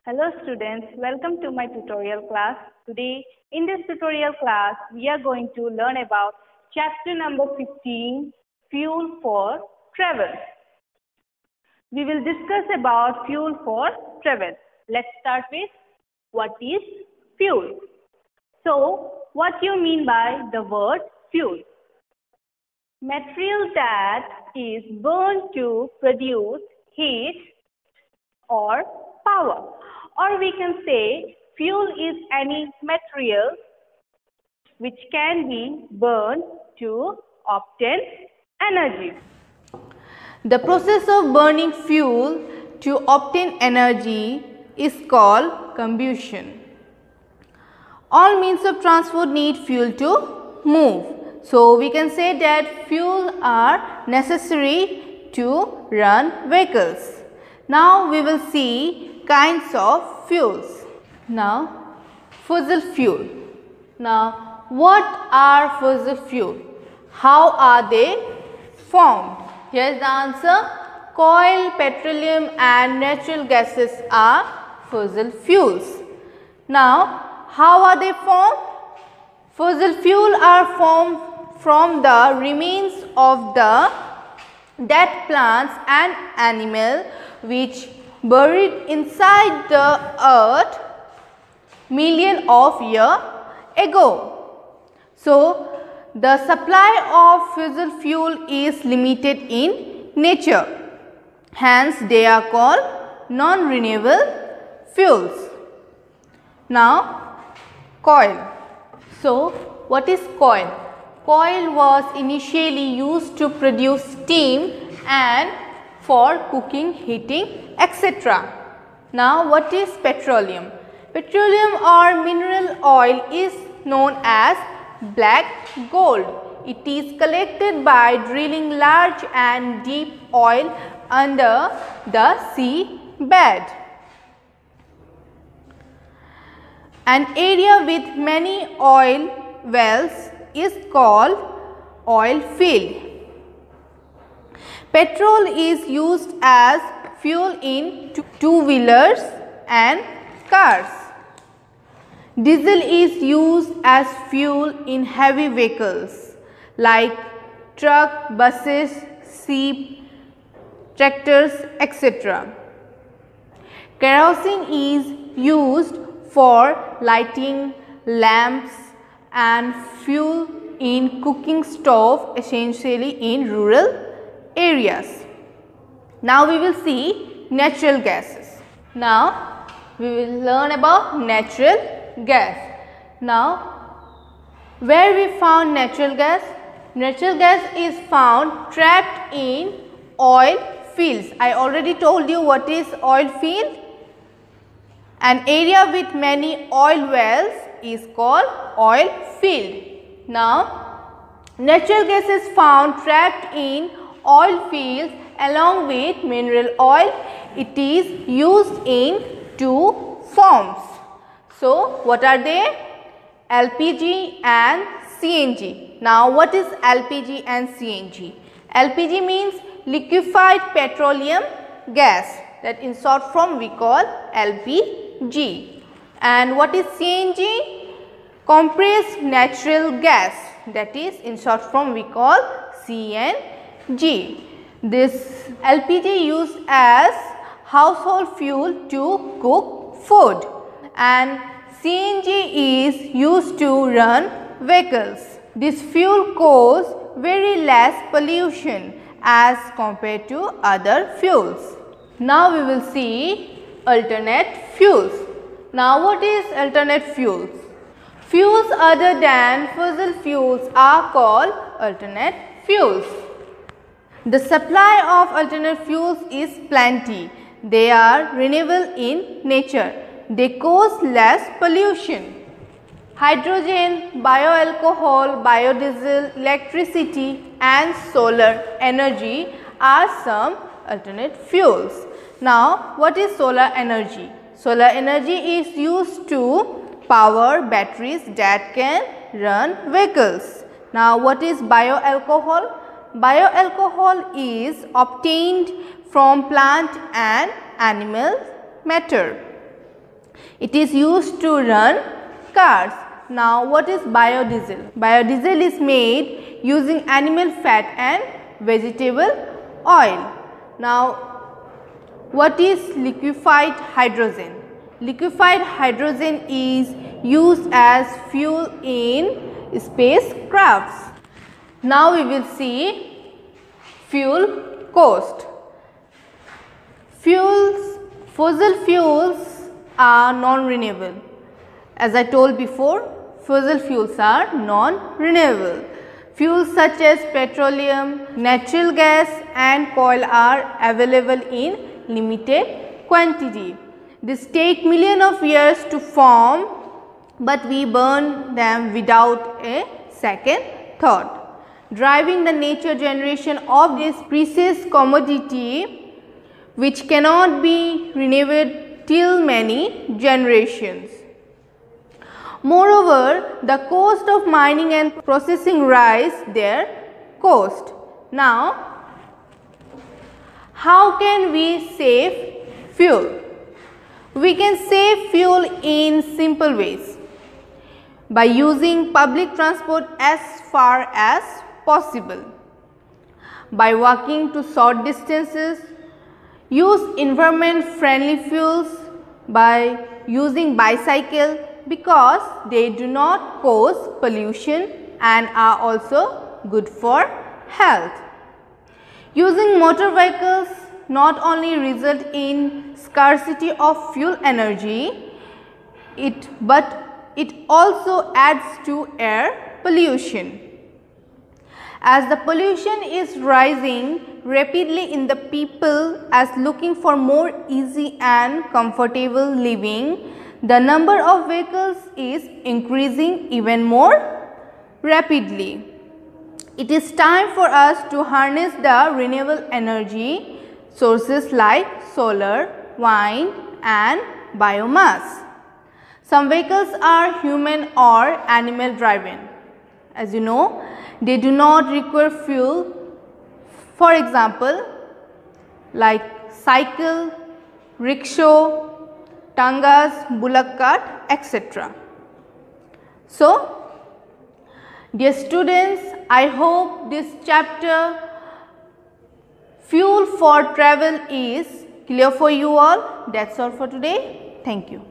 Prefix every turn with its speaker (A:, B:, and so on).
A: Hello students, welcome to my tutorial class. Today in this tutorial class we are going to learn about chapter number 15, Fuel for Travel. We will discuss about fuel for travel. Let's start with what is fuel. So what do you mean by the word fuel? Material that is burned to produce heat or power. Or we can say fuel is any material which can be burned to obtain energy.
B: The process of burning fuel to obtain energy is called combustion. All means of transport need fuel to move. So we can say that fuel are necessary to run vehicles. Now we will see kinds of fuels. Now fossil fuel. Now what are fossil fuel? How are they formed? Here is the answer. Coal, petroleum and natural gases are fossil fuels. Now how are they formed? Fossil fuel are formed from the remains of the dead plants and animals which buried inside the earth millions of years ago. So the supply of fossil fuel is limited in nature. Hence they are called non-renewable fuels. Now coal. So what is coal? Coal was initially used to produce steam and for cooking, heating, etc. Now what is petroleum? Petroleum or mineral oil is known as black gold. It is collected by drilling large and deep oil under the sea bed. An area with many oil wells is called oil field. Petrol is used as fuel in two-wheelers and cars. Diesel is used as fuel in heavy vehicles like truck, buses, sheep, tractors, etc. Kerosene is used for lighting lamps and fuel in cooking stove, essentially in rural areas. Now we will see natural gases. Now we will learn about natural gas. Now where we found natural gas? Natural gas is found trapped in oil fields. I already told you what is oil field. An area with many oil wells is called oil field. Now natural gas is found trapped in oil fields along with mineral oil. It is used in two forms. So what are they? LPG and CNG. Now what is LPG and CNG? LPG means liquefied petroleum gas, that in short form we call LPG. And what is CNG? Compressed natural gas, that is in short form we call CNG. This LPG used as household fuel to cook food, and CNG is used to run vehicles. This fuel causes very less pollution as compared to other fuels. Now we will see alternate fuels. Now what is alternate fuels? Fuels other than fossil fuels are called alternate fuels. The supply of alternate fuels is plenty. They are renewable in nature. They cause less pollution. Hydrogen, bioalcohol, biodiesel, electricity and solar energy are some alternate fuels. Now what is solar energy? Solar energy is used to power batteries that can run vehicles. Now what is bioalcohol? Bioalcohol is obtained from plant and animal matter. It is used to run cars. Now, what is biodiesel? Biodiesel is made using animal fat and vegetable oil. Now, what is liquefied hydrogen? Liquefied hydrogen is used as fuel in spacecrafts. Now, we will see fuel cost. Fossil fuels are non-renewable. As I told before, fossil fuels are non-renewable. Fuels such as petroleum, natural gas and coal are available in limited quantity. These take millions of years to form, but we burn them without a second thought, driving the nature generation of this precious commodity which cannot be renewed till many generations. Moreover, the cost of mining and processing rise their cost. Now, how can we save fuel? We can save fuel in simple ways. By using public transport as far as possible, by walking to short distances, use environment friendly fuels, by using bicycle because they do not cause pollution and are also good for health. Using motor vehicles not only result in scarcity of fuel energy, but it also adds to air pollution. As the pollution is rising rapidly in the people as looking for more easy and comfortable living, the number of vehicles is increasing even more rapidly. It is time for us to harness the renewable energy sources like solar, wind and biomass. Some vehicles are human or animal driven. As you know, they do not require fuel. For example, like cycle, rickshaw, tangas, bullock cart, etc. So, dear students, I hope this chapter fuel for travel is clear for you all. That's all for today. Thank you.